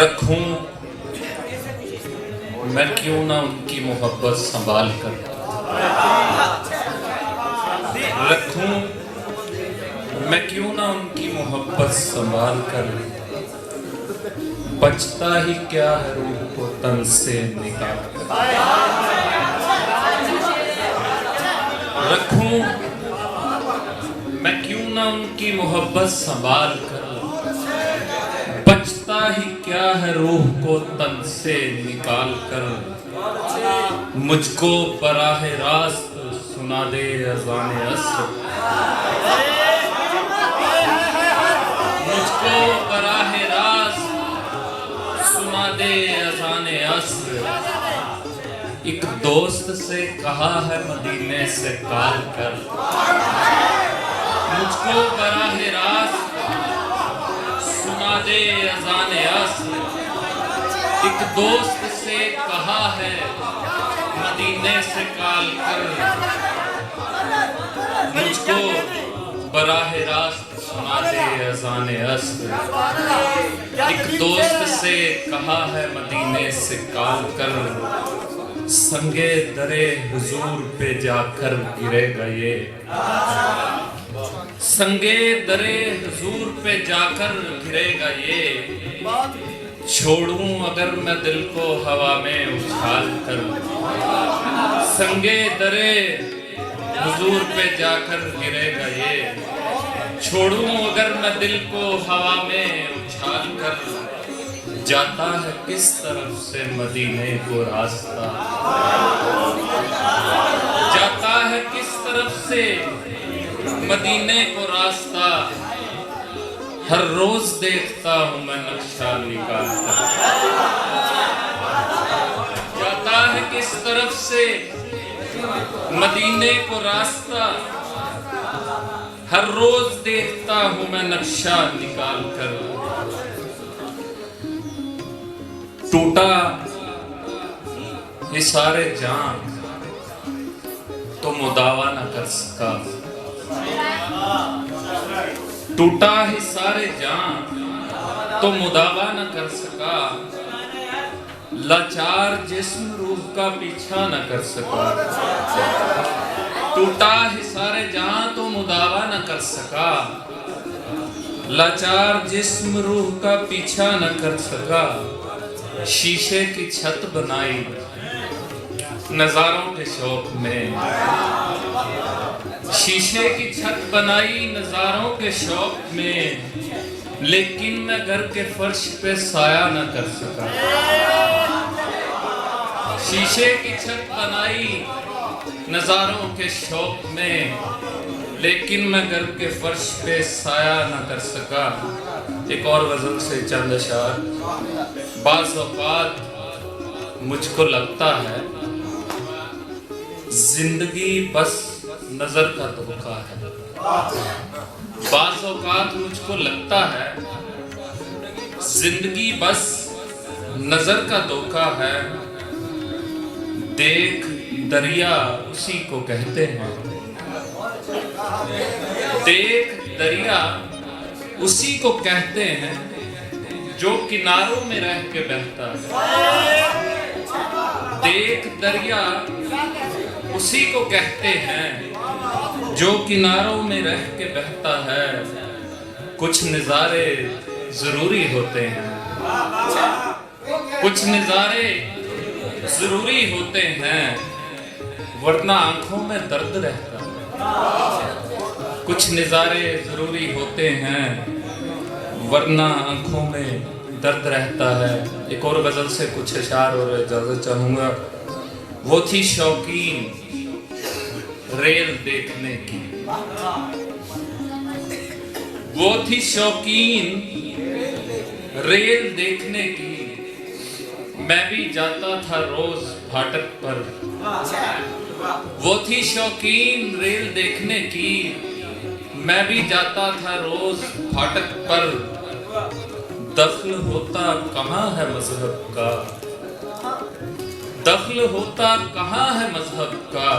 रखूं मैं क्यों ना उनकी मोहब्बत संभाल कर रखूं मैं क्यों ना उनकी मोहब्बत संभाल कर। बचता ही क्या है रूह को तन से निकाल कर। रखूं मैं क्यों ना उनकी मोहब्बत संभाल कर। बचता ही क्या है रूह को तन से निकाल कर। मुझको बराह रास्त सुना दे अज़ान अस्र। मुझको बराह रास्त सुना दे अज़ान अस्र। एक दोस्त से कहा है मदीने से कॉल कर। मुझको बराह रास्त सुना दे अज़ान अस्र। एक दोस्त से कहा है मदीने से कॉल कर। मुझको बराह रास्त सुना दे अज़ान अस्र। एक दोस्त से कहा है मदीने से कॉल कर। संगे दरे हुजूर पे जाकर गिरेगा ये। संगे दरे हुजूर पे जाकर गिरेगा ये। छोड़ूं अगर मैं दिल को हवा में उछाल कर। संगे दरे हुजूर पे जाकर गिरेगा ये। छोड़ूं अगर मैं दिल को हवा में उछाल कर। जाता है किस तरफ से मदीने को रास्ता। जाता है किस तरफ से मदीने को रास्ता। हर रोज देखता हूँ मैं नक्शा निकाल कर। जाता है किस तरफ से मदीने को रास्ता। हर रोज देखता हूँ मैं नक्शा निकाल कर। टूटा ये सारे जान तो मुदावा न कर सका। टूटा ही सारे जान तो मुदावा न कर सका। लाचार जिस्म रूह का पीछा न कर सका। टूटा ही सारे जान तो मुदावा न कर सका। लाचार जिस्म रूह का पीछा न कर सका। शीशे की छत बनाई नजारों के शौक में। शीशे की छत बनाई नजारों के शौक में। लेकिन मैं घर के फर्श पे साया न कर सका। शीशे की छत बनाई नजारों के शौक में। लेकिन मैं घर के फर्श पे साया न कर सका। एक और गजल से चंद अशार। बाज़ औक़ात मुझको लगता है जिंदगी बस नजर का धोखा है। बाज़ औक़ात मुझको लगता है जिंदगी बस नजर का धोखा है। देख दरिया उसी को कहते हैं। देख दरिया उसी को कहते हैं जो किनारों में रह के बहता है। देख दरिया उसी को कहते हैं जो किनारों में रह के बहता है। कुछ नज़ारे जरूरी होते हैं। कुछ नज़ारे जरूरी होते हैं वरना आंखों में दर्द रहता है। कुछ नज़ारे जरूरी होते हैं वरना आंखों में दर्द रहता है। एक और गजल से कुछ अशार और इजाजत चाहूंगा। वो थी शौकीन रेल देखने की। वो थी शौकीन रेल देखने की। मैं भी जाता था रोज फाटक पर। वो थी शौकीन रेल देखने की। मैं भी जाता था रोज फाटक पर। दख्ल होता कहाँ है मजहब का। दख्ल होता कहाँ है मजहब का।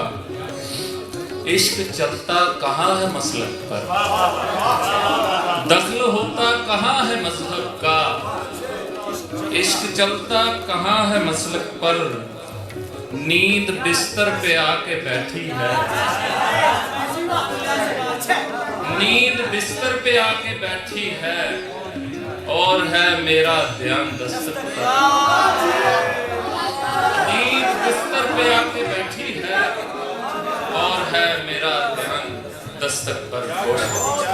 इश्क चलता कहाँ है मसलक पर। दख्ल होता कहाँ है मजहब का। इश्क चलता कहाँ है मसलक पर, नींद बिस्तर पे आके बैठी है। नींद बिस्तर पे आके बैठी है, और है मेरा ध्यान दस्तक पर। नींद बिस्तर पे आके बैठी है, और है मेरा ध्यान दस्तक पर।